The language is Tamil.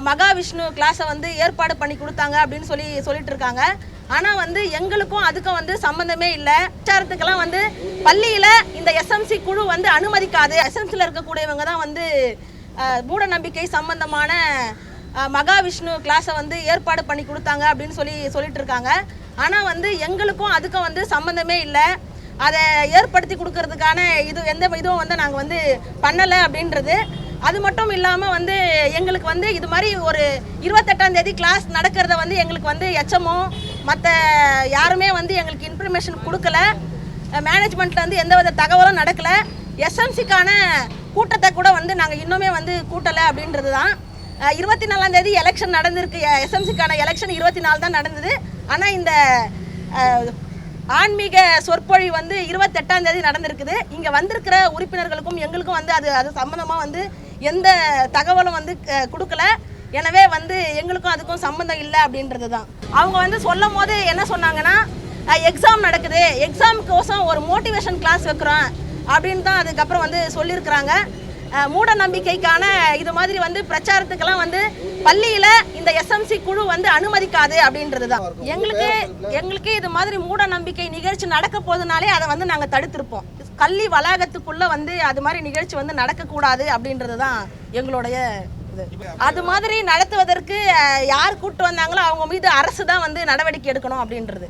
மகாவிஷ்ணு கிளாஸை வந்து ஏற்பாடு பண்ணி கொடுத்தாங்க அப்படின்னு சொல்லிட்டு இருக்காங்க. ஆனால் வந்து எங்களுக்கும் அதுக்கும் வந்து சம்மந்தமே இல்லை. பிரச்சாரத்துக்கெல்லாம் வந்து பள்ளியில் இந்த எஸ்எம்சி குழு வந்து அனுமதிக்காது. எஸ்எம்சியில் இருக்கக்கூடியவங்க தான் வந்து மூட நம்பிக்கை சம்பந்தமான மகாவிஷ்ணு கிளாஸை வந்து ஏற்பாடு பண்ணி கொடுத்தாங்க அப்படின்னு சொல்லிட்டு இருக்காங்க. ஆனால் வந்து எங்களுக்கும் அதுக்கும் வந்து சம்மந்தமே இல்லை. அதை ஏற்படுத்தி கொடுக்கறதுக்கான எந்த இதுவும் வந்து நாங்கள் வந்து பண்ணலை அப்படின்றது. அது மட்டும் இல்லாமல் வந்து எங்களுக்கு வந்து இது மாதிரி ஒரு 28ஆம் தேதி கிளாஸ் நடக்கிறத வந்து எங்களுக்கு வந்து எச்எம்ஓ மற்ற யாருமே வந்து எங்களுக்கு இன்ஃபர்மேஷன் கொடுக்கல. மேனேஜ்மெண்ட்டில் வந்து எந்த வித தகவலும் நடக்கலை. எஸ்எம்சிக்கான கூட்டத்தை கூட வந்து நாங்கள் இன்னுமே வந்து கூட்டலை அப்படின்றது தான். 24ஆம் தேதி எலெக்ஷன் நடந்திருக்கு. எஸ்எம்சிக்கான எலெக்ஷன் 24 தான் நடந்தது. ஆனால் இந்த ஆன்மீக சொற்பொழி வந்து 28ஆம் தேதி நடந்திருக்குது. இங்கே வந்திருக்கிற உறுப்பினர்களுக்கும் எங்களுக்கும் வந்து அது சம்மந்தமாக வந்து எந்த தகவலும் வந்து கொடுக்கல. எனவே வந்து எங்களுக்கும் அதுக்கும் சம்மந்தம் இல்லை அப்படின்றது தான். அவங்க வந்து சொல்லும் போது என்ன சொன்னாங்கன்னா, எக்ஸாம் நடக்குது, எக்ஸாமுக்கோசம் ஒரு மோட்டிவேஷன் கிளாஸ் வைக்கிறோம் அப்படின்னு தான் அதுக்கப்புறம் வந்து சொல்லியிருக்கிறாங்க. மூட நம்பிக்கைக்கான இது மாதிரி வந்து பிரச்சாரத்துக்கெல்லாம் வந்து பள்ளியில் இந்த எஸ்எம்சி குழு வந்து அனுமதிக்காது அப்படின்றது தான். எங்களுக்கு இது மாதிரி மூட நம்பிக்கை நிகழ்ச்சி நடக்க போதுனாலே அதை வந்து நாங்கள் தடுத்திருப்போம். கல்வி வளாகத்துக்குள்ளே வந்து அது மாதிரி நிகழ்ச்சி வந்து நடக்கக்கூடாது அப்படின்றது தான் எங்களுடைய இது. அது மாதிரி நடத்துவதற்கு யார் கூப்பிட்டு வந்தாங்களோ அவங்க மீது அரசு தான் வந்து நடவடிக்கை எடுக்கணும் அப்படின்றது.